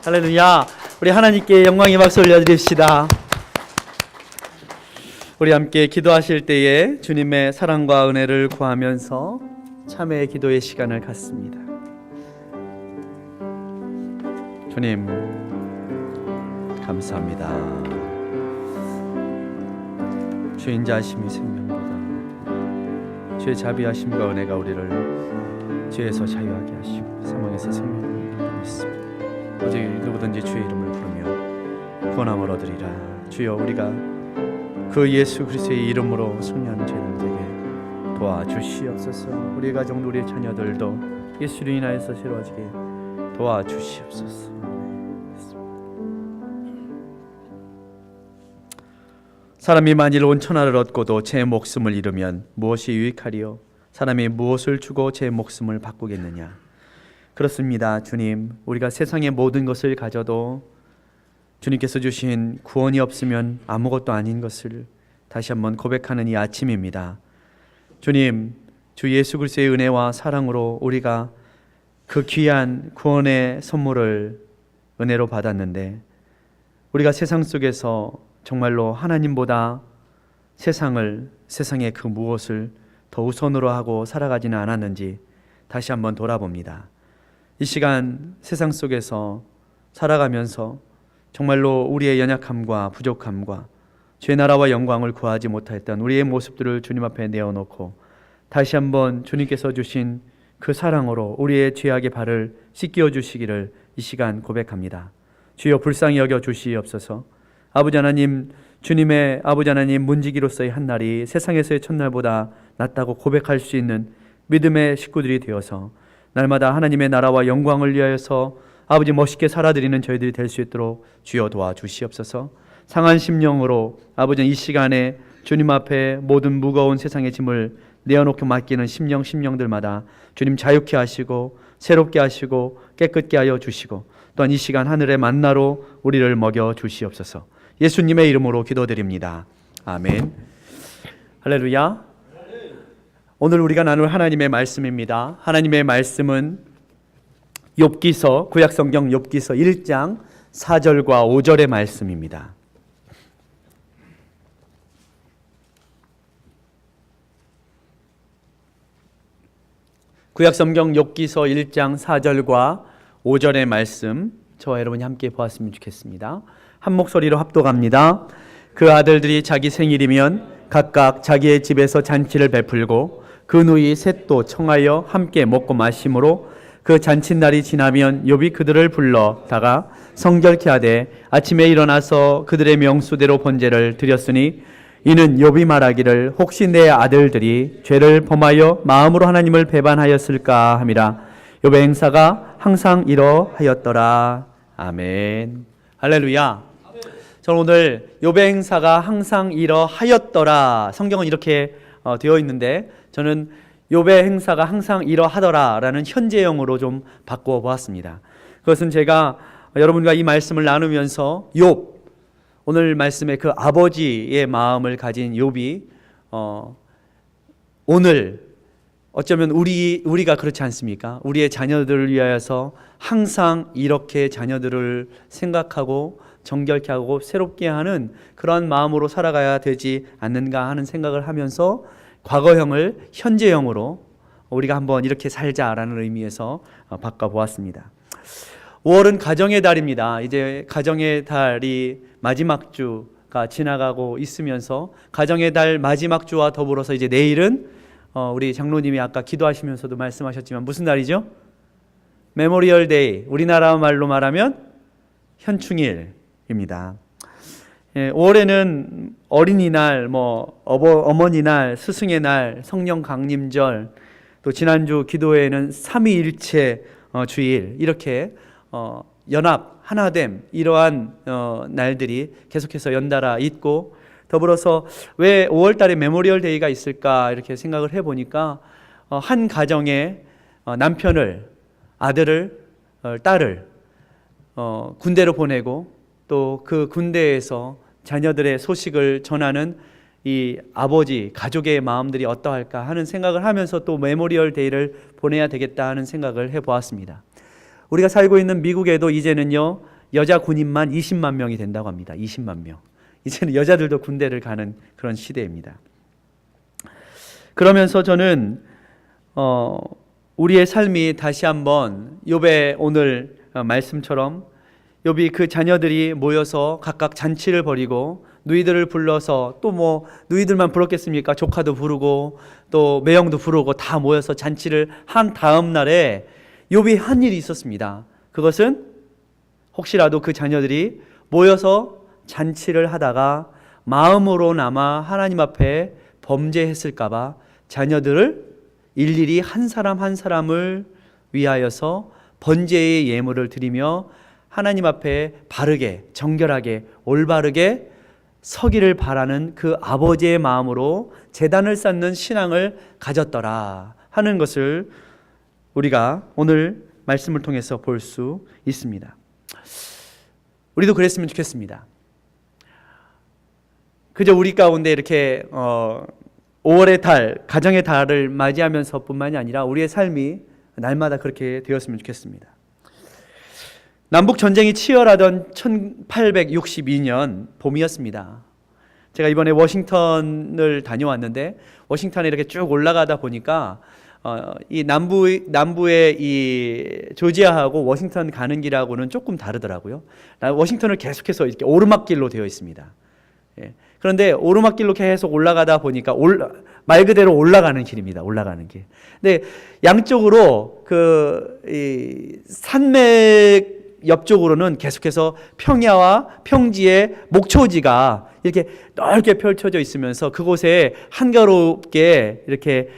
할렐루야. 우리 하나님께 영광의 박수 올려드립시다. 우리 함께 기도하실 때에 주님의 사랑과 은혜를 구하면서 참회의 기도의 시간을 갖습니다. 주님 감사합니다. 주의 인자하심이 생명보다 주의 자비하심과 은혜가 우리를 죄에서 자유하게 하시고 사망에서 생명을 믿습니다. 오직 누구든지 주의 이름을 부르며 구원함을 얻으리라. 주여, 우리가 그 예수 그리스도의 이름으로 승리하는 죄인들에게 도와주시옵소서. 우리의 가정도 우리의 자녀들도 예수로 인하여서 새로워지게 도와주시옵소서. 사람이 만일 온 천하를 얻고도 제 목숨을 잃으면 무엇이 유익하리요? 사람이 무엇을 주고 제 목숨을 바꾸겠느냐? 그렇습니다. 주님, 우리가 세상의 모든 것을 가져도 주님께서 주신 구원이 없으면 아무것도 아닌 것을 다시 한번 고백하는 이 아침입니다. 주님, 주 예수 그리스도의 은혜와 사랑으로 우리가 그 귀한 구원의 선물을 은혜로 받았는데, 우리가 세상 속에서 정말로 하나님보다 세상의 그 무엇을 더 우선으로 하고 살아가지는 않았는지 다시 한번 돌아봅니다. 이 시간 세상 속에서 살아가면서 정말로 우리의 연약함과 부족함과 주의 나라와 영광을 구하지 못했던 우리의 모습들을 주님 앞에 내어놓고 다시 한번 주님께서 주신 그 사랑으로 우리의 죄악의 발을 씻겨 주시기를 이 시간 고백합니다. 주여, 불쌍히 여겨 주시옵소서. 아버지 하나님, 주님의 아버지 하나님 문지기로서의 한 날이 세상에서의 첫날보다 낫다고 고백할 수 있는 믿음의 식구들이 되어서 날마다 하나님의 나라와 영광을 위하여서 아버지 멋있게 살아드리는 저희들이 될 수 있도록 주여 도와주시옵소서. 상한 심령으로 아버지 이 시간에 주님 앞에 모든 무거운 세상의 짐을 내어놓고 맡기는 심령들마다 주님 자유케 하시고 새롭게 하시고 깨끗게 하여 주시고 또한 이 시간 하늘의 만나로 우리를 먹여 주시옵소서. 예수님의 이름으로 기도드립니다. 아멘. 할렐루야. 오늘 우리가 나눌 하나님의 말씀입니다. 하나님의 말씀은 욥기서, 구약성경 욥기서 1장 4절과 5절의 말씀입니다. 구약성경 욥기서 1장 4절과 5절의 말씀, 저와 여러분이 함께 보았으면 좋겠습니다. 한 목소리로 합독합니다. 그 아들들이 자기 생일이면 각각 자기의 집에서 잔치를 베풀고 그 누이 셋도 청하여 함께 먹고 마심으로 그 잔칫날이 지나면 욥이 그들을 불러다가 성결케 하되 아침에 일어나서 그들의 명수대로 번제를 드렸으니 이는 욥이 말하기를 혹시 내 아들들이 죄를 범하여 마음으로 하나님을 배반하였을까 함이라. 욥의 행사가 항상 이러하였더라. 아멘. 할렐루야. 저는 오늘 욥의 행사가 항상 이러하였더라, 성경은 이렇게 되어 있는데 저는 욥의 행사가 항상 이러하더라라는 현재형으로 좀 바꾸어 보았습니다. 그것은 제가 여러분과 이 말씀을 나누면서 욥, 오늘 말씀의 그 아버지의 마음을 가진 욥이 오늘 어쩌면 우리가 그렇지 않습니까? 우리의 자녀들을 위하여서 항상 이렇게 자녀들을 생각하고 정결케 하고 새롭게 하는 그런 마음으로 살아가야 되지 않는가 하는 생각을 하면서 과거형을 현재형으로 우리가 한번 이렇게 살자라는 의미에서 바꿔보았습니다. 5월은 가정의 달입니다. 이제 가정의 달이 마지막 주가 지나가고 있으면서 가정의 달 마지막 주와 더불어서 이제 내일은 우리 장로님이 아까 기도하시면서도 말씀하셨지만 무슨 날이죠? 메모리얼 데이, 우리나라 말로 말하면 현충일입니다. 5월에는 어린이날, 어머니날, 스승의 날, 성령 강림절, 또 지난주 기도회에는 삼위일체 주일, 이렇게 연합, 하나됨, 이러한 날들이 계속해서 연달아 있고, 더불어서 왜 5월달에 메모리얼 데이가 있을까 이렇게 생각을 해보니까 한 가정에 남편을, 아들을, 딸을 군대로 보내고 또 그 군대에서 자녀들의 소식을 전하는 이 아버지, 가족의 마음들이 어떠할까 하는 생각을 하면서 또 메모리얼 데이를 보내야 되겠다 하는 생각을 해보았습니다. 우리가 살고 있는 미국에도 이제는요, 여자 군인만 20만 명이 된다고 합니다. 20만 명. 이제는 여자들도 군대를 가는 그런 시대입니다. 그러면서 저는 우리의 삶이 다시 한번 욥의 오늘 말씀처럼 욥이 그 자녀들이 모여서 각각 잔치를 벌이고 누이들을 불러서 또 뭐 누이들만 부르겠습니까? 조카도 부르고 또 매형도 부르고 다 모여서 잔치를 한 다음 날에 욥이 한 일이 있었습니다. 그것은 혹시라도 그 자녀들이 모여서 잔치를 하다가 마음으로나마 하나님 앞에 범죄했을까 봐 자녀들을 일일이 한 사람 한 사람을 위하여서 번제의 예물을 드리며 하나님 앞에 바르게 정결하게 올바르게 서기를 바라는 그 아버지의 마음으로 제단을 쌓는 신앙을 가졌더라 하는 것을 우리가 오늘 말씀을 통해서 볼 수 있습니다. 우리도 그랬으면 좋겠습니다. 그저 우리 가운데 이렇게 5월의 달, 가정의 달을 맞이하면서 뿐만이 아니라 우리의 삶이 날마다 그렇게 되었으면 좋겠습니다. 남북 전쟁이 치열하던 1862년 봄이었습니다. 제가 이번에 워싱턴을 다녀왔는데 워싱턴에 이렇게 쭉 올라가다 보니까 이 남부의 이 조지아하고 워싱턴 가는 길하고는 조금 다르더라고요. 워싱턴을 계속해서 이렇게 오르막길로 되어 있습니다. 예. 그런데 오르막길로 계속 올라가다 보니까 말 그대로 올라가는 길입니다. 올라가는 길. 근데 양쪽으로 이 산맥 옆쪽으로는 계속해서 평야와 평지의 목초지가 이렇게 넓게 펼쳐져 있으면서 그곳에 한가롭게 이렇게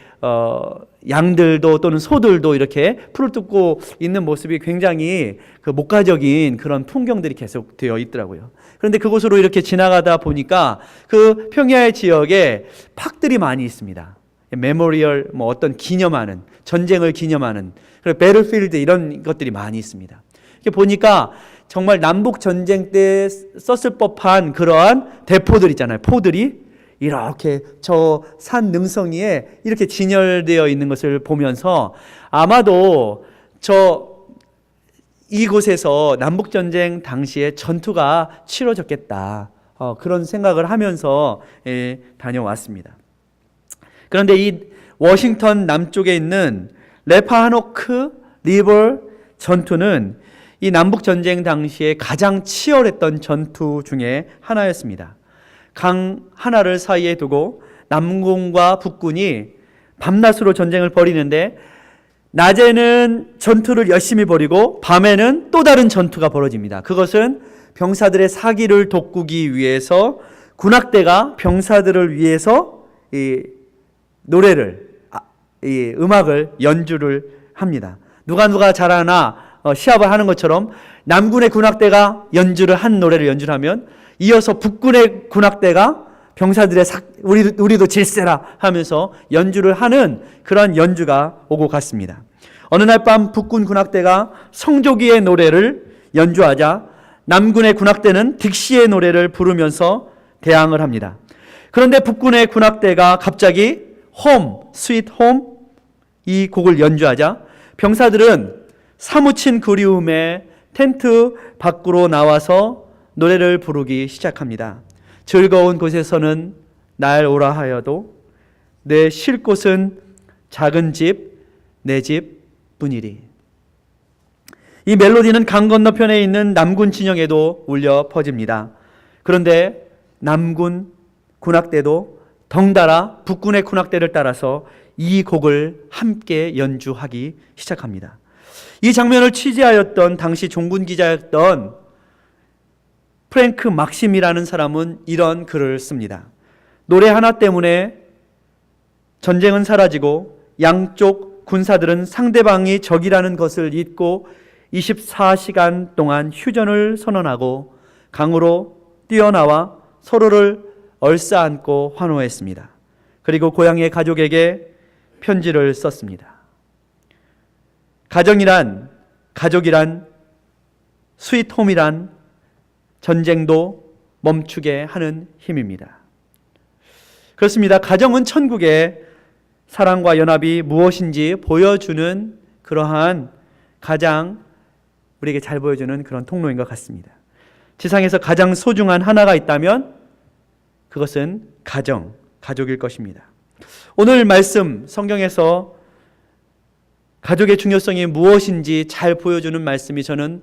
양들도 또는 소들도 이렇게 풀을 뜯고 있는 모습이 굉장히 목가적인 그런 풍경들이 계속 되어 있더라고요. 그런데 그곳으로 이렇게 지나가다 보니까 그 평야의 지역에 팍들이 많이 있습니다. 메모리얼, 어떤 기념하는, 전쟁을 기념하는, 그리고 배틀필드 이런 것들이 많이 있습니다. 이렇게 보니까 정말 남북 전쟁 때 썼을 법한 그러한 대포들 있잖아요. 포들이 이렇게 저 산 능성이에 이렇게 진열되어 있는 것을 보면서 아마도 이곳에서 남북 전쟁 당시에 전투가 치러졌겠다. 그런 생각을 하면서 다녀왔습니다. 그런데 이 워싱턴 남쪽에 있는 레파노크 리버 전투는 이 남북 전쟁 당시에 가장 치열했던 전투 중에 하나였습니다. 강 하나를 사이에 두고 남군과 북군이 밤낮으로 전쟁을 벌이는데 낮에는 전투를 열심히 벌이고 밤에는 또 다른 전투가 벌어집니다. 그것은 병사들의 사기를 돋구기 위해서 군악대가 병사들을 위해서 이 노래를 이 음악을 연주를 합니다. 누가 잘하나 시합을 하는 것처럼 남군의 군악대가 한 노래를 연주하면 이어서 북군의 군악대가 병사들의 우리도 질세라 하면서 연주를 하는 그런 연주가 오고 갔습니다. 어느 날 밤 북군 군악대가 성조기의 노래를 연주하자 남군의 군악대는 딕시의 노래를 부르면서 대항을 합니다. 그런데 북군의 군악대가 갑자기 홈, 스윗 홈 이 곡을 연주하자 병사들은 사무친 그리움에 텐트 밖으로 나와서 노래를 부르기 시작합니다. 즐거운 곳에서는 날 오라 하여도 내 쉴 곳은 작은 집, 내 집 뿐이리. 이 멜로디는 강 건너편에 있는 남군 진영에도 울려 퍼집니다. 그런데 남군 군악대도 덩달아 북군의 군악대를 따라서 이 곡을 함께 연주하기 시작합니다. 이 장면을 취재하였던 당시 종군 기자였던 프랭크 막심이라는 사람은 이런 글을 씁니다. 노래 하나 때문에 전쟁은 사라지고 양쪽 군사들은 상대방이 적이라는 것을 잊고 24시간 동안 휴전을 선언하고 강으로 뛰어나와 서로를 얼싸안고 환호했습니다. 그리고 고향의 가족에게 편지를 썼습니다. 가족이란 스윗홈이란 전쟁도 멈추게 하는 힘입니다. 그렇습니다. 가정은 천국의 사랑과 연합이 무엇인지 보여주는 그러한 가장 우리에게 잘 보여주는 그런 통로인 것 같습니다. 지상에서 가장 소중한 하나가 있다면 그것은 가족일 것입니다. 오늘 말씀 성경에서 가족의 중요성이 무엇인지 잘 보여주는 말씀이 저는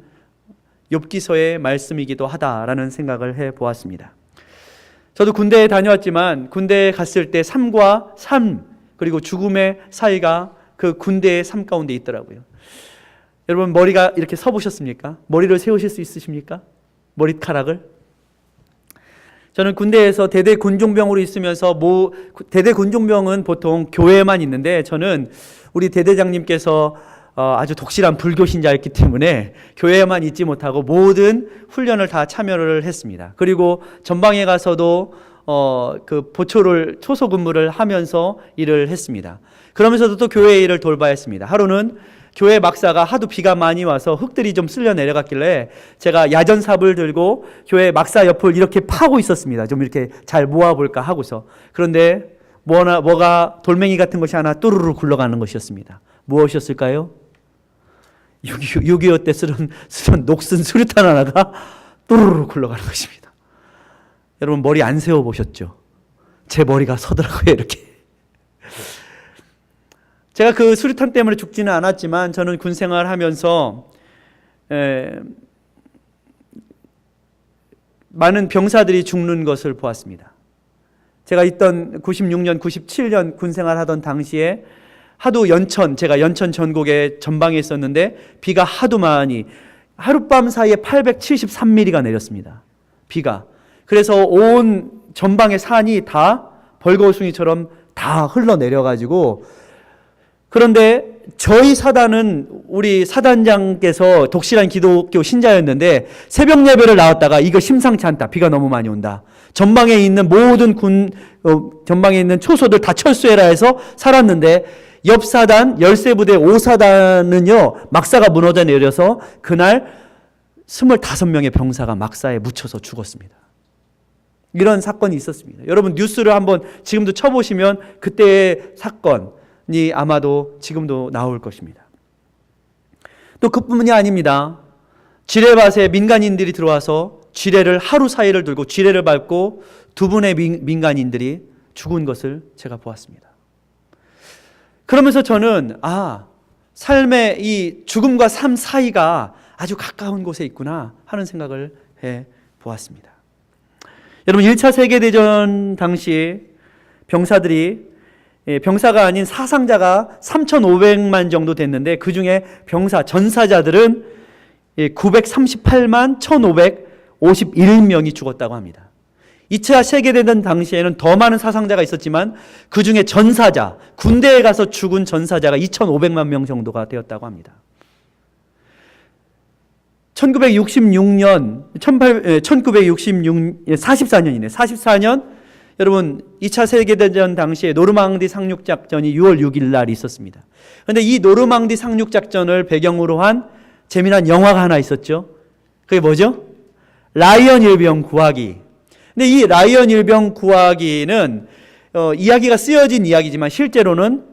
욥기서의 말씀이기도 하다라는 생각을 해보았습니다. 저도 군대에 다녀왔지만 군대에 갔을 때 삶과 삶 그리고 죽음의 사이가 그 군대의 삶 가운데 있더라고요. 여러분 머리가 이렇게 서보셨습니까? 머리를 세우실 수 있으십니까? 머리카락을? 저는 군대에서 대대 군종병으로 있으면서 대대 군종병은 보통 교회에만 있는데 저는 우리 대대장님께서 아주 독실한 불교 신자였기 때문에 교회에만 있지 못하고 모든 훈련을 다 참여를 했습니다. 그리고 전방에 가서도 그 초소 근무를 하면서 일을 했습니다. 그러면서도 또 교회 일을 돌봐야 했습니다. 하루는 교회 막사가 하도 비가 많이 와서 흙들이 좀 쓸려 내려갔길래 제가 야전삽을 들고 교회 막사 옆을 이렇게 파고 있었습니다. 좀 이렇게 잘 모아볼까 하고서. 그런데 뭐가 돌멩이 같은 것이 하나 뚜루루 굴러가는 것이었습니다. 무엇이었을까요? 6.25 때 쓰던 녹슨 수류탄 하나가 뚜루루 굴러가는 것입니다. 여러분 머리 안 세워보셨죠? 제 머리가 서더라고요, 이렇게. 제가 그 수류탄 때문에 죽지는 않았지만 저는 군 생활하면서 많은 병사들이 죽는 것을 보았습니다. 제가 있던 96년, 97년 군 생활하던 당시에 하도 제가 연천 전곡의 전방에 있었는데 비가 하도 많이 하룻밤 사이에 873mm가 내렸습니다. 비가. 그래서 온 전방의 산이 다 벌거숭이처럼 다 흘러내려가지고 그런데 저희 사단은 우리 사단장께서 독실한 기독교 신자였는데 새벽 예배를 나왔다가 이거 심상치 않다. 비가 너무 많이 온다. 전방에 있는 모든 전방에 있는 초소들 다 철수해라 해서 살았는데 옆 사단 13부대 5사단은요 막사가 무너져 내려서 그날 25명의 병사가 막사에 묻혀서 죽었습니다. 이런 사건이 있었습니다. 여러분 뉴스를 한번 지금도 쳐보시면 그때의 사건이 아마도 지금도 나올 것입니다. 또 그뿐만이 아닙니다. 지뢰밭에 민간인들이 들어와서 지뢰를 하루 사이를 들고 지뢰를 밟고 2분의 민간인들이 죽은 것을 제가 보았습니다. 그러면서 저는 삶의 이 죽음과 삶 사이가 아주 가까운 곳에 있구나 하는 생각을 해 보았습니다. 여러분 1차 세계대전 당시 병사가 아닌 사상자가 3,500만 정도 됐는데 그 중에 전사자들은 938만 1,551명이 죽었다고 합니다. 2차 세계대전 당시에는 더 많은 사상자가 있었지만 그 중에 군대에 가서 죽은 전사자가 2,500만 명 정도가 되었다고 합니다. 44년이네. 여러분 2차 세계대전 당시에 노르망디 상륙작전이 6월 6일 날 있었습니다. 그런데 이 노르망디 상륙작전을 배경으로 한 재미난 영화가 하나 있었죠. 그게 뭐죠? 라이언 일병 구하기. 근데 이 라이언 일병 구하기는 이야기가 쓰여진 이야기지만 실제로는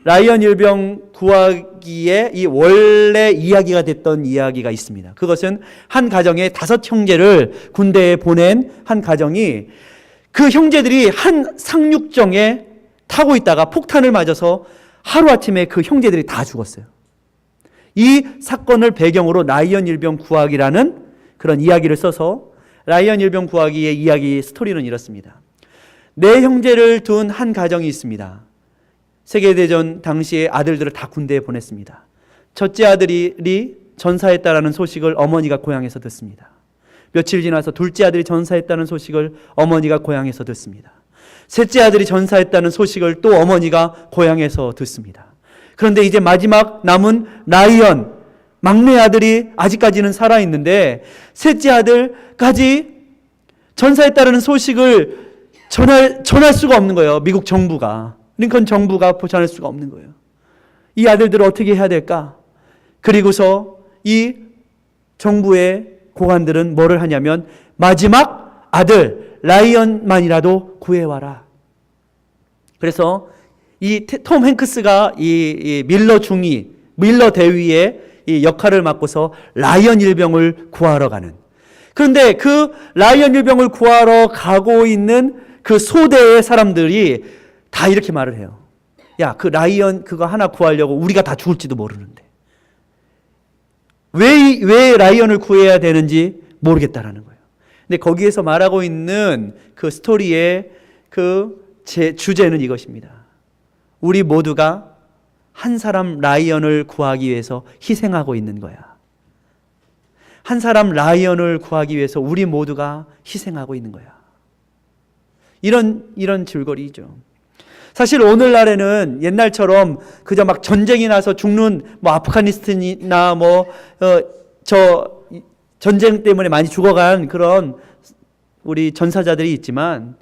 라이언 일병 구하기의 이 원래 이야기가 됐던 이야기가 있습니다. 그것은 한 가정의 5형제를 군대에 보낸 한 가정이 그 형제들이 한 상륙정에 타고 있다가 폭탄을 맞아서 하루아침에 그 형제들이 다 죽었어요. 이 사건을 배경으로 라이언 일병 구하기라는 그런 이야기를 써서 라이언 일병 구하기의 이야기 스토리는 이렇습니다. 4형제를 둔 한 가정이 있습니다. 세계대전 당시에 아들들을 다 군대에 보냈습니다. 첫째 아들이 전사했다라는 소식을 어머니가 고향에서 듣습니다. 며칠 지나서 둘째 아들이 전사했다는 소식을 어머니가 고향에서 듣습니다. 셋째 아들이 전사했다는 소식을 또 어머니가 고향에서 듣습니다. 그런데 이제 마지막 남은 라이언, 막내 아들이 아직까지는 살아있는데 셋째 아들까지 전사했다는 소식을 전할 수가 없는 거예요. 미국 정부가. 링컨 정부가 전할 수가 없는 거예요. 이 아들들을 어떻게 해야 될까? 그리고서 이 정부의 고관들은 뭐를 하냐면 마지막 아들 라이언만이라도 구해와라. 그래서 이 톰 행크스가 이 밀러 대위의 이 역할을 맡고서 라이언 일병을 구하러 가는. 그런데 그 라이언 일병을 구하러 가고 있는 그 소대의 사람들이 다 이렇게 말을 해요. 야, 그 라이언 그거 하나 구하려고 우리가 다 죽을지도 모르는데 왜 라이언을 구해야 되는지 모르겠다라는 거예요. 근데 거기에서 말하고 있는 그 스토리의 그 주제는 이것입니다. 우리 모두가 한 사람 라이언을 구하기 위해서 희생하고 있는 거야. 한 사람 라이언을 구하기 위해서 우리 모두가 희생하고 있는 거야. 이런 줄거리죠. 사실 오늘날에는 옛날처럼 그저 막 전쟁이 나서 죽는 아프가니스탄이나 전쟁 때문에 많이 죽어간 그런 우리 전사자들이 있지만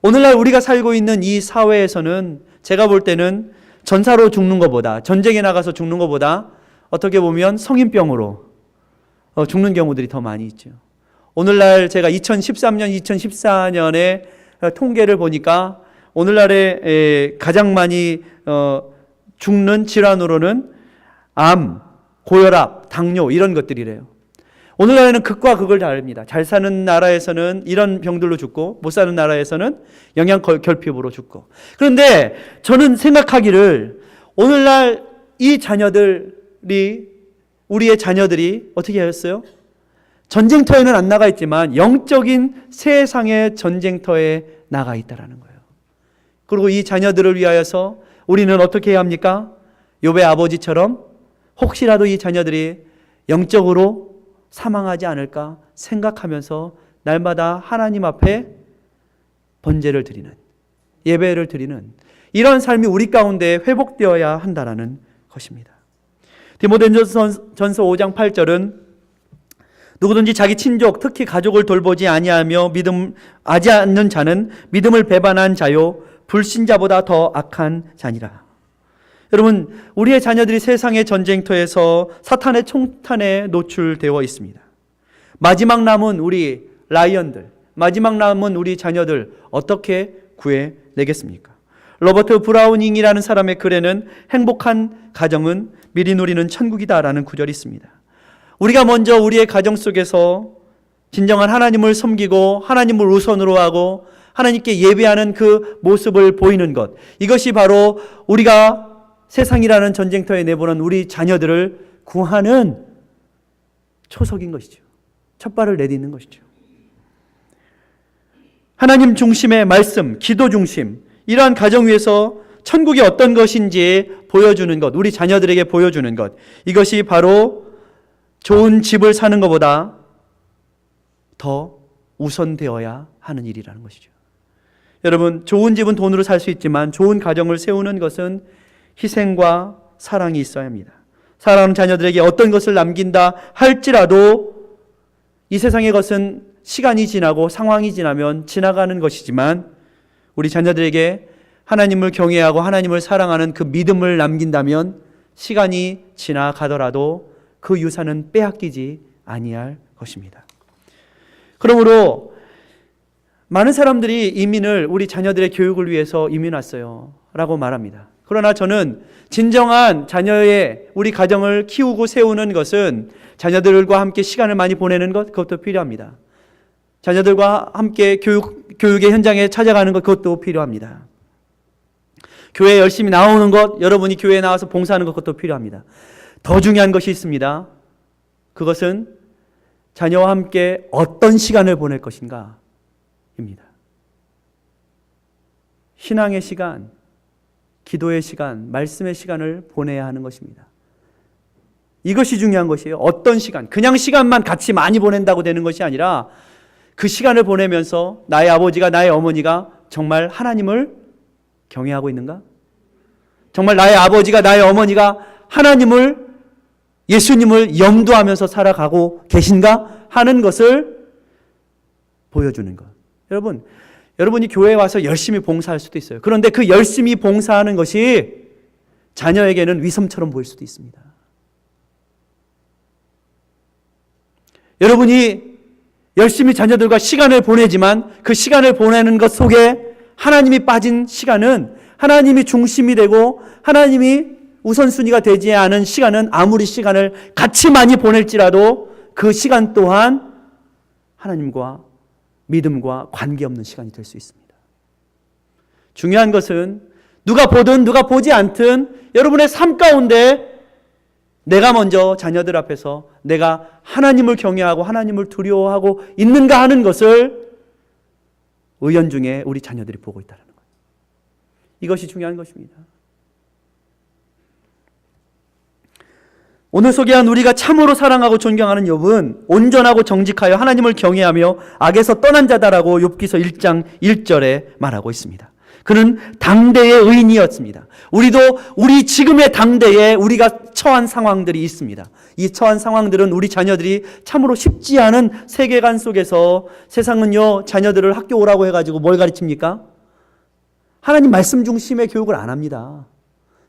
오늘날 우리가 살고 있는 이 사회에서는 제가 볼 때는 전사로 죽는 것보다 전쟁에 나가서 죽는 것보다 어떻게 보면 성인병으로 죽는 경우들이 더 많이 있죠. 오늘날 제가 2013년, 2014년에 통계를 보니까 오늘날에 가장 많이 죽는 질환으로는 암, 고혈압, 당뇨 이런 것들이래요. 오늘날에는 극과 극을 다릅니다. 잘 사는 나라에서는 이런 병들로 죽고 못 사는 나라에서는 영양결핍으로 죽고. 그런데 저는 생각하기를 오늘날 이 자녀들이 우리의 자녀들이 어떻게 하였어요? 전쟁터에는 안 나가 있지만 영적인 세상의 전쟁터에 나가 있다라는 거예요. 그리고 이 자녀들을 위하여서 우리는 어떻게 해야 합니까? 욥의 아버지처럼 혹시라도 이 자녀들이 영적으로 사망하지 않을까 생각하면서 날마다 하나님 앞에 번제를 드리는, 예배를 드리는 이런 삶이 우리 가운데 회복되어야 한다라는 것입니다. 디모데전서 5장 8절은 누구든지 자기 친족, 특히 가족을 돌보지 아니하며 믿음하지 않는 자는 믿음을 배반한 자요 불신자보다 더 악한 자니라. 여러분, 우리의 자녀들이 세상의 전쟁터에서 사탄의 총탄에 노출되어 있습니다. 마지막 남은 우리 라이언들, 마지막 남은 우리 자녀들 어떻게 구해내겠습니까? 로버트 브라우닝이라는 사람의 글에는 행복한 가정은 미리 누리는 천국이다라는 구절이 있습니다. 우리가 먼저 우리의 가정 속에서 진정한 하나님을 섬기고 하나님을 우선으로 하고 하나님께 예배하는 그 모습을 보이는 것, 이것이 바로 우리가 세상이라는 전쟁터에 내보낸 우리 자녀들을 구하는 초석인 것이죠. 첫 발을 내딛는 것이죠. 하나님 중심의 말씀, 기도 중심, 이러한 가정 위에서 천국이 어떤 것인지 보여주는 것, 우리 자녀들에게 보여주는 것, 이것이 바로 좋은 집을 사는 것보다 더 우선되어야 하는 일이라는 것이죠. 여러분, 좋은 집은 돈으로 살 수 있지만 좋은 가정을 세우는 것은 희생과 사랑이 있어야 합니다. 사랑하는 자녀들에게 어떤 것을 남긴다 할지라도 이 세상의 것은 시간이 지나고 상황이 지나면 지나가는 것이지만 우리 자녀들에게 하나님을 경외하고 하나님을 사랑하는 그 믿음을 남긴다면 시간이 지나가더라도 그 유산은 빼앗기지 아니할 것입니다. 그러므로 많은 사람들이 이민을 우리 자녀들의 교육을 위해서 이민 왔어요 라고 말합니다. 그러나 저는 진정한 자녀의 우리 가정을 키우고 세우는 것은 자녀들과 함께 시간을 많이 보내는 것, 그것도 필요합니다. 자녀들과 함께 교육의 현장에 찾아가는 것, 그것도 필요합니다. 교회에 열심히 나오는 것, 여러분이 교회에 나와서 봉사하는 것, 그것도 필요합니다. 더 중요한 것이 있습니다. 그것은 자녀와 함께 어떤 시간을 보낼 것인가 입니다. 신앙의 시간, 기도의 시간, 말씀의 시간을 보내야 하는 것입니다. 이것이 중요한 것이에요. 어떤 시간, 그냥 시간만 같이 많이 보낸다고 되는 것이 아니라 그 시간을 보내면서 나의 아버지가, 나의 어머니가 정말 하나님을 경외하고 있는가? 정말 나의 아버지가, 나의 어머니가 하나님을, 예수님을 염두하면서 살아가고 계신가 하는 것을 보여주는 것. 여러분이 교회에 와서 열심히 봉사할 수도 있어요. 그런데 그 열심히 봉사하는 것이 자녀에게는 위선처럼 보일 수도 있습니다. 여러분이 열심히 자녀들과 시간을 보내지만 그 시간을 보내는 것 속에 하나님이 빠진 시간은 하나님이 중심이 되고 하나님이 우선순위가 되지 않은 시간은 아무리 시간을 같이 많이 보낼지라도 그 시간 또한 하나님과 믿음과 관계없는 시간이 될 수 있습니다. 중요한 것은 누가 보든 누가 보지 않든 여러분의 삶 가운데 내가 먼저 자녀들 앞에서 내가 하나님을 경외하고 하나님을 두려워하고 있는가 하는 것을 의연중에 우리 자녀들이 보고 있다는 거예요. 이것이 중요한 것입니다. 오늘 소개한 우리가 참으로 사랑하고 존경하는 욥은 온전하고 정직하여 하나님을 경외하며 악에서 떠난 자다라고 욥기서 1장 1절에 말하고 있습니다. 그는 당대의 의인이었습니다. 우리도 우리 지금의 당대에 우리가 처한 상황들이 있습니다. 이 처한 상황들은 우리 자녀들이 참으로 쉽지 않은 세계관 속에서 세상은요 자녀들을 학교 오라고 해가지고 뭘 가르칩니까? 하나님 말씀 중심의 교육을 안 합니다.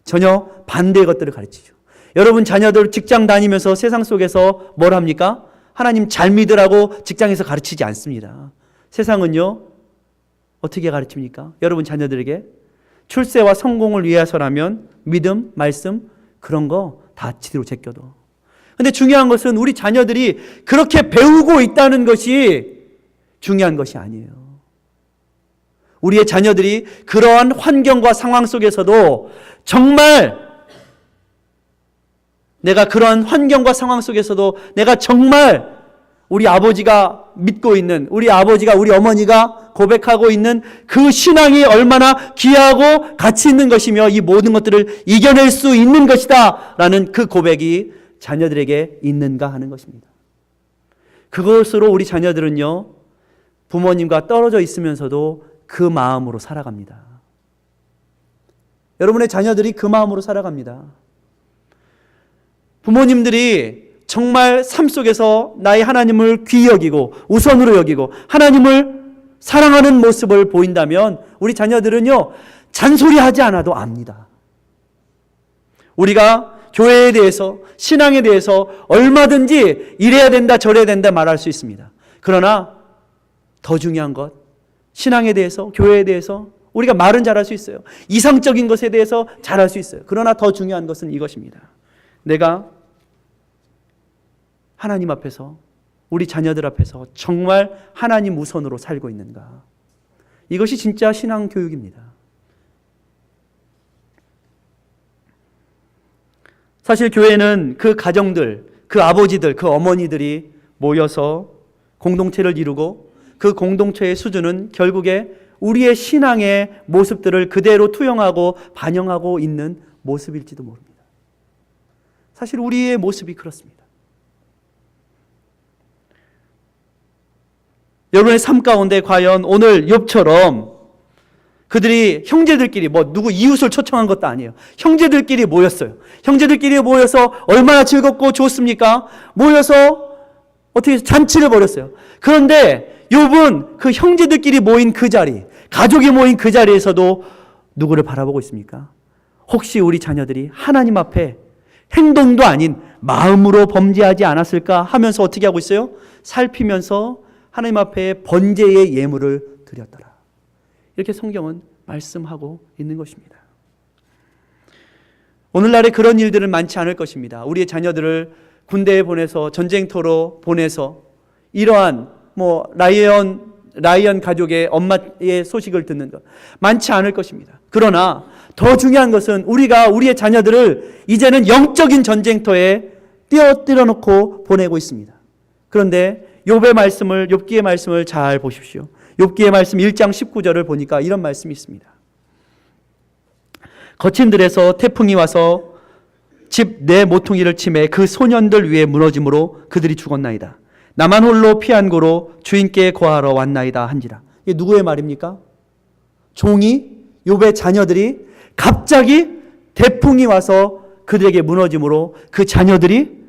전혀 반대의 것들을 가르치죠. 여러분 자녀들 직장 다니면서 세상 속에서 뭘 합니까? 하나님 잘 믿으라고 직장에서 가르치지 않습니다. 세상은요 어떻게 가르칩니까? 여러분 자녀들에게 출세와 성공을 위해서라면 믿음, 말씀 그런 거 다 지대로 제껴도. 근데 중요한 것은 우리 자녀들이 그렇게 배우고 있다는 것이 중요한 것이 아니에요. 우리의 자녀들이 그러한 환경과 상황 속에서도 정말 내가 그러한 환경과 상황 속에서도 내가 정말 우리 아버지가 믿고 있는, 우리 아버지가, 우리 어머니가 고백하고 있는 그 신앙이 얼마나 귀하고 가치 있는 것이며 이 모든 것들을 이겨낼 수 있는 것이다 라는 그 고백이 자녀들에게 있는가 하는 것입니다. 그것으로 우리 자녀들은요 부모님과 떨어져 있으면서도 그 마음으로 살아갑니다. 여러분의 자녀들이 그 마음으로 살아갑니다. 부모님들이 정말 삶 속에서 나의 하나님을 귀히 여기고 우선으로 여기고 하나님을 사랑하는 모습을 보인다면 우리 자녀들은요 잔소리하지 않아도 압니다. 우리가 교회에 대해서 신앙에 대해서 얼마든지 이래야 된다 저래야 된다 말할 수 있습니다. 그러나 더 중요한 것 신앙에 대해서 교회에 대해서 우리가 말은 잘할 수 있어요. 이상적인 것에 대해서 잘할 수 있어요. 그러나 더 중요한 것은 이것입니다. 내가 하나님 앞에서 우리 자녀들 앞에서 정말 하나님 우선으로 살고 있는가. 이것이 진짜 신앙 교육입니다. 사실 교회는 그 가정들, 그 아버지들, 그 어머니들이 모여서 공동체를 이루고 그 공동체의 수준은 결국에 우리의 신앙의 모습들을 그대로 투영하고 반영하고 있는 모습일지도 모릅니다. 사실 우리의 모습이 그렇습니다. 여러분의 삶 가운데 과연 오늘 욥처럼 그들이 형제들끼리 누구 이웃을 초청한 것도 아니에요. 형제들끼리 모였어요. 형제들끼리 모여서 얼마나 즐겁고 좋습니까? 모여서 어떻게 잔치를 벌였어요. 그런데 욥은 그 형제들끼리 모인 그 자리, 가족이 모인 그 자리에서도 누구를 바라보고 있습니까? 혹시 우리 자녀들이 하나님 앞에 행동도 아닌 마음으로 범죄하지 않았을까 하면서 어떻게 하고 있어요? 살피면서 하나님 앞에 번제의 예물을 드렸더라. 이렇게 성경은 말씀하고 있는 것입니다. 오늘날에 그런 일들은 많지 않을 것입니다. 우리의 자녀들을 군대에 보내서 전쟁터로 보내서 이러한 라이언 가족의 엄마의 소식을 듣는 것 많지 않을 것입니다. 그러나 더 중요한 것은 우리가 우리의 자녀들을 이제는 영적인 전쟁터에 뛰어놓고 보내고 있습니다. 그런데 욥기의 말씀을 잘 보십시오. 욥기의 말씀 1장 19절을 보니까 이런 말씀이 있습니다. 거친 들에서 태풍이 와서 집 내 모퉁이를 치매 그 소년들 위에 무너짐으로 그들이 죽었나이다. 나만 홀로 피한 고로 주인께 거하러 왔나이다 한지라. 이게 누구의 말입니까? 종이 욥의 자녀들이 갑자기 태풍이 와서 그들에게 무너짐으로 그 자녀들이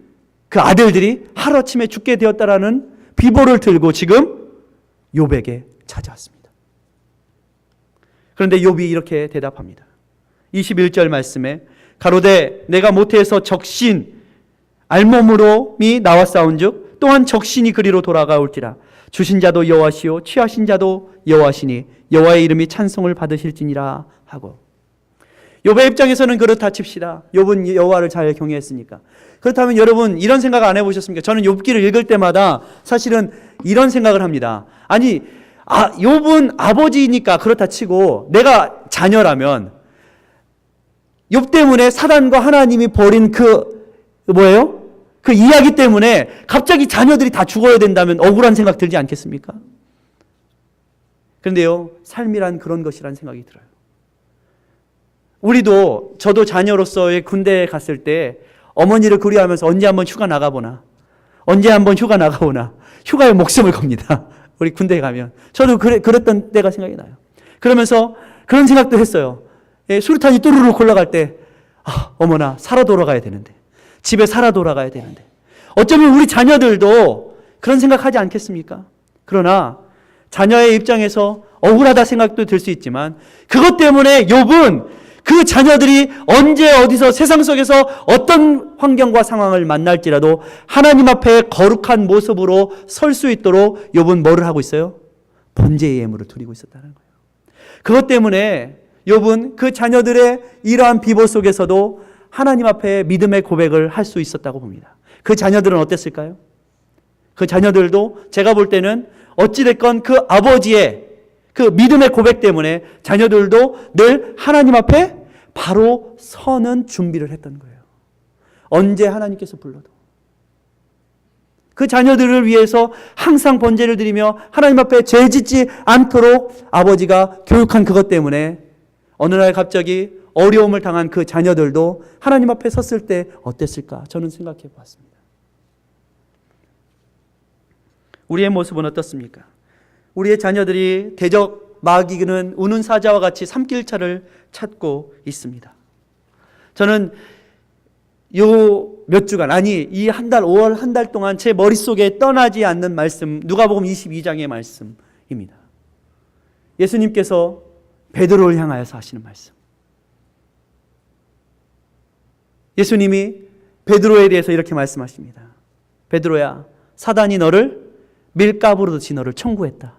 그 아들들이 하루아침에 죽게 되었다라는 비보를 들고 지금 욥에게 찾아왔습니다. 그런데 욥이 이렇게 대답합니다. 21절 말씀에 가로되 내가 모태에서 적신 알몸으로미 나왔사온즉 또한 적신이 그리로 돌아가올지라. 주신 자도 여호와시요 취하신 자도 여호와시니 여호와의 이름이 찬송을 받으실지니라 하고. 욥의 입장에서는 그렇다 칩시다. 욥은 여호와를 잘 경외했으니까. 그렇다면 여러분 이런 생각 안 해보셨습니까? 저는 욥기를 읽을 때마다 사실은 이런 생각을 합니다. 아니, 욥은 아버지니까 그렇다 치고 내가 자녀라면 욥 때문에 사단과 하나님이 벌인 그 이야기 때문에 갑자기 자녀들이 다 죽어야 된다면 억울한 생각 들지 않겠습니까? 그런데요, 삶이란 그런 것이란 생각이 들어요. 저도 자녀로서의 군대에 갔을 때 어머니를 그리워하면서 언제 한번 휴가 나가보나, 휴가에 목숨을 겁니다. 우리 군대에 가면. 저도 그랬던 때가 생각이 나요. 그러면서 그런 생각도 했어요. 수류탄이 또르르 올라갈 때, 어머나, 살아 돌아가야 되는데. 집에 살아 돌아가야 되는데. 어쩌면 우리 자녀들도 그런 생각하지 않겠습니까? 그러나 자녀의 입장에서 억울하다 생각도 들 수 있지만 그것 때문에 욥은 그 자녀들이 언제 어디서 세상 속에서 어떤 환경과 상황을 만날지라도 하나님 앞에 거룩한 모습으로 설 수 있도록 욥은 뭐를 하고 있어요? 번제의 예물을 드리고 있었다는 거예요. 그것 때문에 욥은 그 자녀들의 이러한 비보 속에서도 하나님 앞에 믿음의 고백을 할 수 있었다고 봅니다. 그 자녀들은 어땠을까요? 그 자녀들도 제가 볼 때는 어찌됐건 그 아버지의 그 믿음의 고백 때문에 자녀들도 늘 하나님 앞에 바로 서는 준비를 했던 거예요. 언제 하나님께서 불러도. 그 자녀들을 위해서 항상 번제를 드리며 하나님 앞에 죄 짓지 않도록 아버지가 교육한 그것 때문에 어느 날 갑자기 어려움을 당한 그 자녀들도 하나님 앞에 섰을 때 어땠을까? 저는 생각해 보았습니다. 우리의 모습은 어떻습니까? 우리의 자녀들이 대적 마귀는 우는 사자와 같이 삼킬차를 찾고 있습니다. 저는 몇 주간, 이 한 달, 5월 한 달 동안 제 머릿속에 떠나지 않는 말씀, 누가복음 22장의 말씀입니다. 예수님께서 베드로를 향하여서 하시는 말씀. 예수님이 베드로에 대해서 이렇게 말씀하십니다. 베드로야, 사단이 너를 밀가부르듯이 너를 청구했다.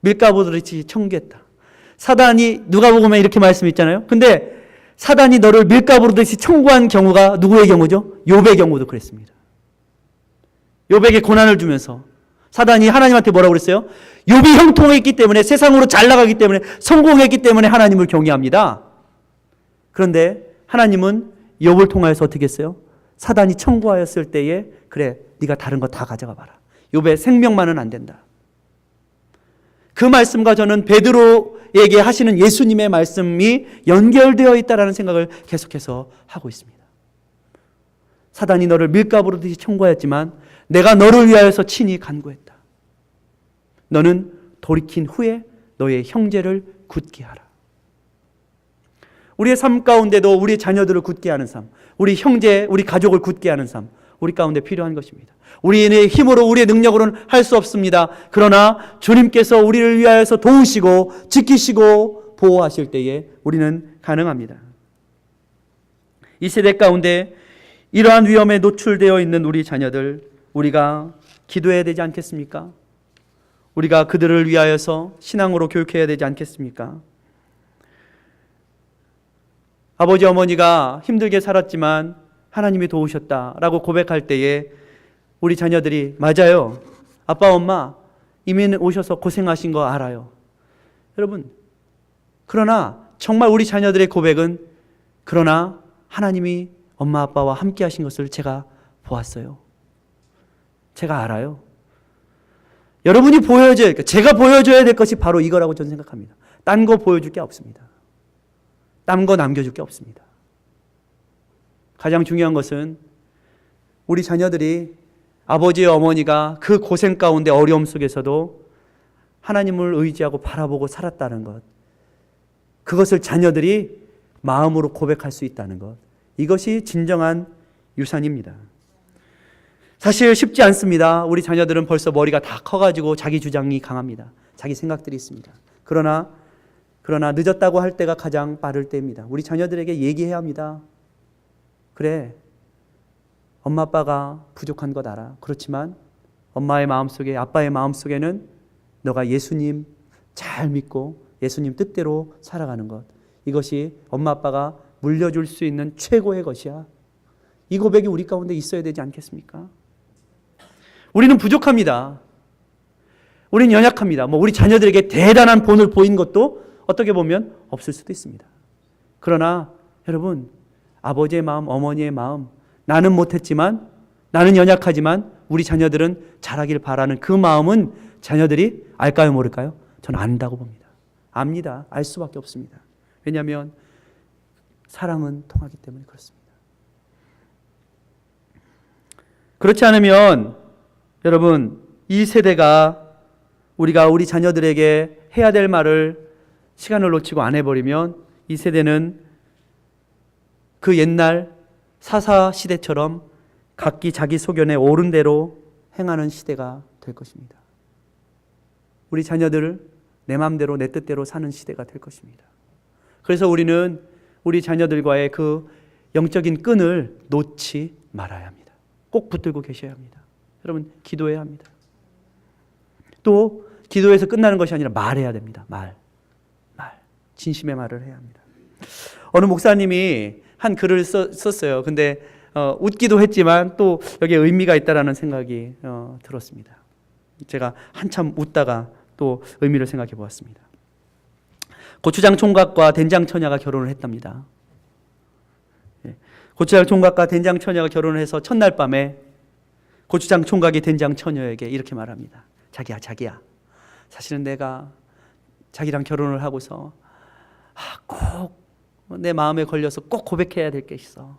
밀가부르듯이 청구했다. 사단이 누가복음에 이렇게 말씀했잖아요. 근데 사단이 너를 밀가부르듯이 청구한 경우가 누구의 경우죠? 욥의 경우도 그랬습니다. 욥에게 고난을 주면서 사단이 하나님한테 뭐라고 그랬어요? 욥이 형통했기 때문에, 세상으로 잘 나가기 때문에, 성공했기 때문에 하나님을 경외합니다. 그런데 하나님은 욥을 통하여서 어떻게 했어요? 사단이 청구하였을 때에 그래, 네가 다른 거 다 가져가 봐라. 욥의 생명만은 안 된다. 그 말씀과 저는 베드로에게 하시는 예수님의 말씀이 연결되어 있다는 생각을 계속해서 하고 있습니다. 사단이 너를 밀가부르듯이 청구하였지만 내가 너를 위하여서 친히 간구했다. 너는 돌이킨 후에 너의 형제를 굳게 하라. 우리의 삶 가운데도 우리 자녀들을 굳게 하는 삶, 우리 형제, 우리 가족을 굳게 하는 삶, 우리 가운데 필요한 것입니다. 우리의 힘으로, 우리의 능력으로는 할 수 없습니다. 그러나 주님께서 우리를 위하여서 도우시고 지키시고 보호하실 때에 우리는 가능합니다. 이 세대 가운데 이러한 위험에 노출되어 있는 우리 자녀들, 우리가 기도해야 되지 않겠습니까? 우리가 그들을 위하여서 신앙으로 교육해야 되지 않겠습니까? 아버지 어머니가 힘들게 살았지만 하나님이 도우셨다라고 고백할 때에 우리 자녀들이 맞아요. 아빠 엄마 이민 오셔서 고생하신 거 알아요. 여러분, 그러나 정말 우리 자녀들의 고백은 그러나 하나님이 엄마 아빠와 함께 하신 것을 제가 보았어요. 제가 알아요. 여러분이 보여줘야, 제가 보여줘야 될 것이 바로 이거라고 저는 생각합니다. 딴 거 보여줄 게 없습니다. 딴 거 남겨줄 게 없습니다. 가장 중요한 것은 우리 자녀들이 아버지 어머니가 그 고생 가운데 어려움 속에서도 하나님을 의지하고 바라보고 살았다는 것, 그것을 자녀들이 마음으로 고백할 수 있다는 것, 이것이 진정한 유산입니다. 사실 쉽지 않습니다. 우리 자녀들은 벌써 머리가 다 커가지고 자기 주장이 강합니다. 자기 생각들이 있습니다. 그러나 늦었다고 할 때가 가장 빠를 때입니다. 우리 자녀들에게 얘기해야 합니다. 그래, 엄마 아빠가 부족한 것 알아. 그렇지만 엄마의 마음속에, 아빠의 마음속에는 너가 예수님 잘 믿고 예수님 뜻대로 살아가는 것, 이것이 엄마 아빠가 물려줄 수 있는 최고의 것이야. 이 고백이 우리 가운데 있어야 되지 않겠습니까? 우리는 부족합니다. 우리는 연약합니다. 우리 자녀들에게 대단한 본을 보인 것도 어떻게 보면 없을 수도 있습니다. 그러나 여러분, 아버지의 마음, 어머니의 마음, 나는 못했지만, 나는 연약하지만 우리 자녀들은 잘하길 바라는 그 마음은 자녀들이 알까요, 모를까요? 저는 안다고 봅니다. 압니다. 알 수밖에 없습니다. 왜냐하면 사랑은 통하기 때문에 그렇습니다. 그렇지 않으면 여러분, 이 세대가 우리가 우리 자녀들에게 해야 될 말을 시간을 놓치고 안 해버리면 이 세대는 그 옛날 사사 시대처럼 각기 자기 소견에 옳은 대로 행하는 시대가 될 것입니다. 우리 자녀들을 내 마음대로 내 뜻대로 사는 시대가 될 것입니다. 그래서 우리는 우리 자녀들과의 그 영적인 끈을 놓지 말아야 합니다. 꼭 붙들고 계셔야 합니다. 여러분, 기도해야 합니다. 또 기도에서 끝나는 것이 아니라 말해야 됩니다. 말. 진심의 말을 해야 합니다. 어느 목사님이 한 글을 썼어요. 근데 웃기도 했지만 또 여기에 의미가 있다라는 생각이 들었습니다. 제가 한참 웃다가 또 의미를 생각해 보았습니다. 고추장 총각과 된장 처녀가 결혼을 했답니다. 고추장 총각과 된장 처녀가 결혼을 해서 첫날 밤에 고추장 총각이 된장 처녀에게 이렇게 말합니다. 자기야, 사실은 내가 자기랑 결혼을 하고서 꼭 내 마음에 걸려서 꼭 고백해야 될 게 있어.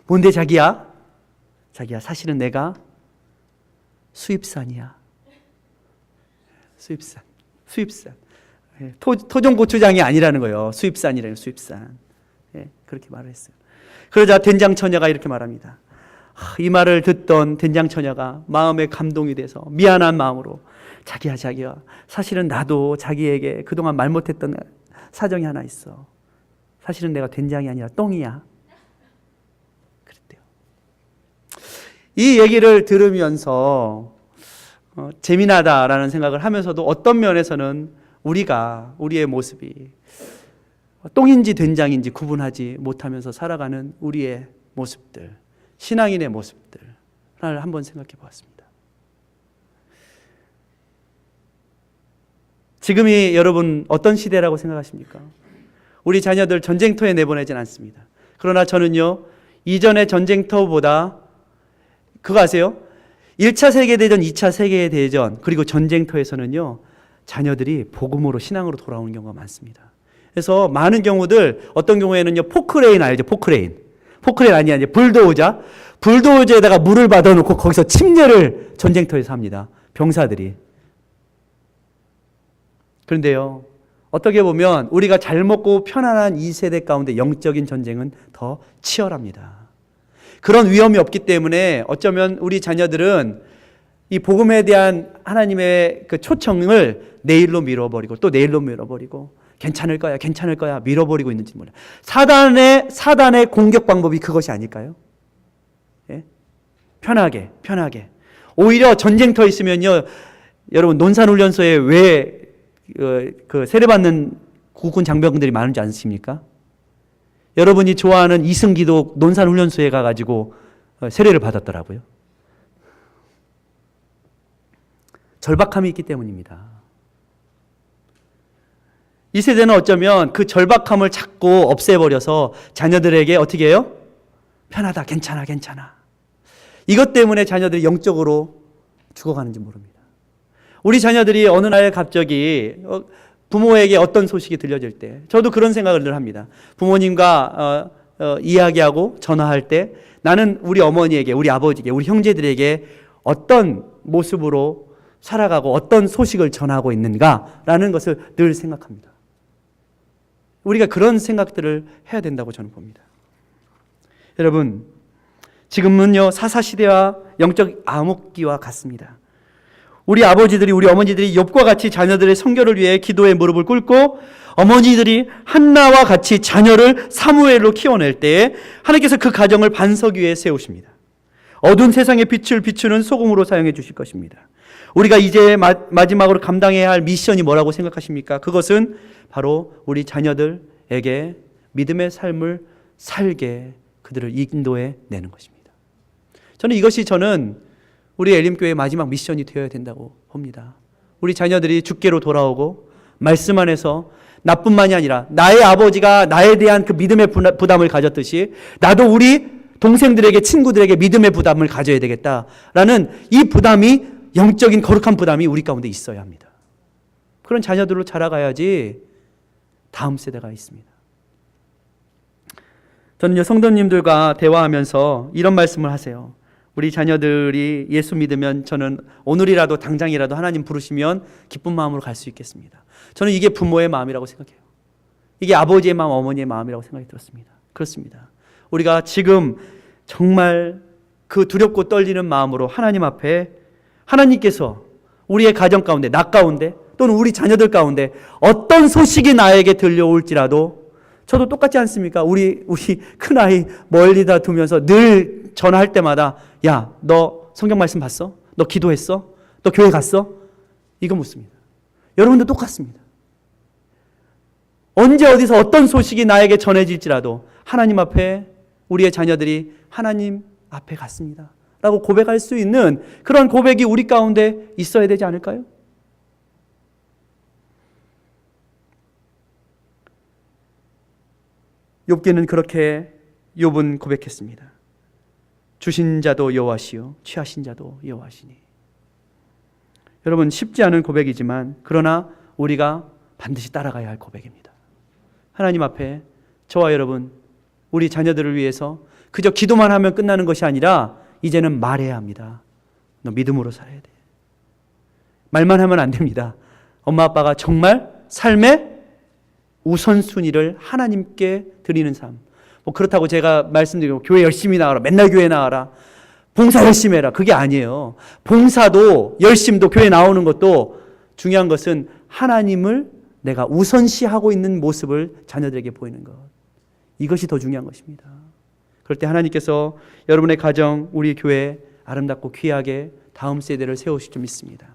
뭔데 자기야? 사실은 내가 수입산이야. 수입산. 토종 고추장이 아니라는 거예요. 수입산이라는 수입산. 그렇게 말을 했어요. 그러자 된장 처녀가 이렇게 말합니다. 이 말을 듣던 된장 처녀가 마음에 감동이 돼서 미안한 마음으로 자기야, 사실은 나도 자기에게 그동안 말 못했던 사정이 하나 있어. 사실은 내가 된장이 아니라 똥이야. 그랬대요. 이 얘기를 들으면서 재미나다라는 생각을 하면서도 어떤 면에서는 우리의 모습이 똥인지 된장인지 구분하지 못하면서 살아가는 우리의 모습들, 신앙인의 모습들을 한번 생각해 보았습니다. 지금이 여러분 어떤 시대라고 생각하십니까? 우리 자녀들 전쟁터에 내보내진 않습니다. 그러나 저는요, 이전의 전쟁터보다 그거 아세요? 1차 세계대전, 2차 세계대전, 그리고 전쟁터에서는요, 자녀들이 복음으로, 신앙으로 돌아오는 경우가 많습니다. 그래서 많은 경우들, 어떤 경우에는요, 포크레인 알죠? 포크레인 아니야, 이제 불도저에다가 물을 받아놓고 거기서 침례를 전쟁터에서 합니다. 병사들이. 그런데요, 어떻게 보면 우리가 잘 먹고 편안한 이 세대 가운데 영적인 전쟁은 더 치열합니다. 그런 위험이 없기 때문에 어쩌면 우리 자녀들은 이 복음에 대한 하나님의 그 초청을 내일로 미뤄버리고 또 내일로 미뤄버리고 괜찮을 거야 밀어버리고 있는지 몰라요. 사단의 공격 방법이 그것이 아닐까요? 예? 편하게. 오히려 전쟁터 있으면요, 여러분 논산훈련소에 왜 그 세례받는 국군 장병들이 많은지 아십니까? 여러분이 좋아하는 이승기도 논산훈련소에 가가지고 세례를 받았더라고요. 절박함이 있기 때문입니다. 이 세대는 어쩌면 그 절박함을 자꾸 없애버려서 자녀들에게 어떻게 해요? 편하다, 괜찮아. 이것 때문에 자녀들이 영적으로 죽어가는지 모릅니다. 우리 자녀들이 어느 날 갑자기 부모에게 어떤 소식이 들려질 때, 저도 그런 생각을 늘 합니다. 부모님과 이야기하고 전화할 때 나는 우리 어머니에게, 우리 아버지에게, 우리 형제들에게 어떤 모습으로 살아가고 어떤 소식을 전하고 있는가라는 것을 늘 생각합니다. 우리가 그런 생각들을 해야 된다고 저는 봅니다. 여러분, 지금은요, 사사시대와 영적 암흑기와 같습니다. 우리 아버지들이, 우리 어머니들이 욥과 같이 자녀들의 성결을 위해 기도에 무릎을 꿇고 어머니들이 한나와 같이 자녀를 사무엘로 키워낼 때에 하나님께서 그 가정을 반석 위에 세우십니다. 어두운 세상의 빛을 비추는 소금으로 사용해 주실 것입니다. 우리가 이제 마지막으로 감당해야 할 미션이 뭐라고 생각하십니까? 그것은 바로 우리 자녀들 자녀들에게 믿음의 삶을 살게 그들을 인도해 내는 것입니다. 저는 우리 엘림교회의 마지막 미션이 되어야 된다고 봅니다. 우리 자녀들이 주께로 돌아오고 말씀 안에서 나뿐만이 아니라 나의 아버지가 나에 대한 그 믿음의 부담을 가졌듯이 나도 우리 동생들에게, 친구들에게 믿음의 부담을 가져야 되겠다라는 이 부담이, 영적인 거룩한 부담이 우리 가운데 있어야 합니다. 그런 자녀들로 자라가야지 다음 세대가 있습니다. 저는요, 성도님들과 대화하면서 이런 말씀을 하세요. 우리 자녀들이 예수 믿으면 저는 오늘이라도 당장이라도 하나님 부르시면 기쁜 마음으로 갈 수 있겠습니다. 저는 이게 부모의 마음이라고 생각해요. 이게 아버지의 마음, 어머니의 마음이라고 생각이 들었습니다. 그렇습니다. 우리가 지금 정말 그 두렵고 떨리는 마음으로 하나님 앞에, 하나님께서 우리의 가정 가운데, 나 가운데 또는 우리 자녀들 가운데 어떤 소식이 나에게 들려올지라도, 저도 똑같지 않습니까? 우리 큰아이 멀리다 두면서 늘 전화할 때마다 야, 너 성경 말씀 봤어? 너 기도했어? 너 교회 갔어? 이거 묻습니다. 여러분도 똑같습니다. 언제 어디서 어떤 소식이 나에게 전해질지라도 하나님 앞에 우리의 자녀들이 하나님 앞에 갔습니다 라고 고백할 수 있는 그런 고백이 우리 가운데 있어야 되지 않을까요? 욥기는 그렇게 욥은 고백했습니다. 주신 자도 여호와시요 취하신 자도 여호와시니. 여러분, 쉽지 않은 고백이지만 그러나 우리가 반드시 따라가야 할 고백입니다. 하나님 앞에 저와 여러분, 우리 자녀들을 위해서 그저 기도만 하면 끝나는 것이 아니라 이제는 말해야 합니다. 너 믿음으로 살아야 돼. 말만 하면 안 됩니다. 엄마 아빠가 정말 삶의 우선순위를 하나님께 드리는 삶. 뭐 그렇다고 제가 말씀드리고 교회 열심히 나가라, 맨날 교회 나가라, 봉사 열심히 해라, 그게 아니에요. 봉사도 열심도 교회 나오는 것도 중요한 것은 하나님을 내가 우선시하고 있는 모습을 자녀들에게 보이는 것. 이것이 더 중요한 것입니다. 그럴 때 하나님께서 여러분의 가정, 우리 교회 아름답고 귀하게 다음 세대를 세우실 줄 믿습니다.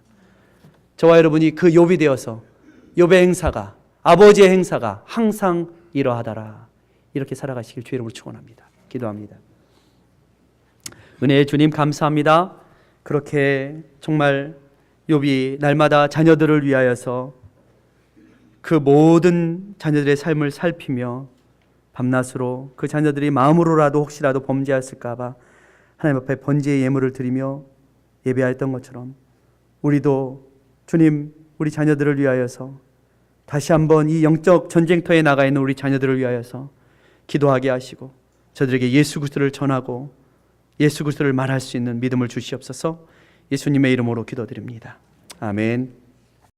저와 여러분이 그 욥이 되어서 욥의 행사가, 아버지의 행사가 항상 이러하더라, 이렇게 살아가시길 주의 이름으로 축원합니다. 기도합니다. 은혜의 주님 감사합니다. 그렇게 정말 욥이 날마다 자녀들을 위하여서 그 모든 자녀들의 삶을 살피며 밤낮으로 그 자녀들이 마음으로라도 혹시라도 범죄했을까 봐 하나님 앞에 번제의 예물을 드리며 예배했던 것처럼 우리도 주님, 우리 자녀들을 위하여서 다시 한번 이 영적 전쟁터에 나가 있는 우리 자녀들을 위하여서 기도하게 하시고 저들에게 예수 그리스도를 전하고 예수 그리스도를 말할 수 있는 믿음을 주시옵소서. 예수님의 이름으로 기도드립니다. 아멘.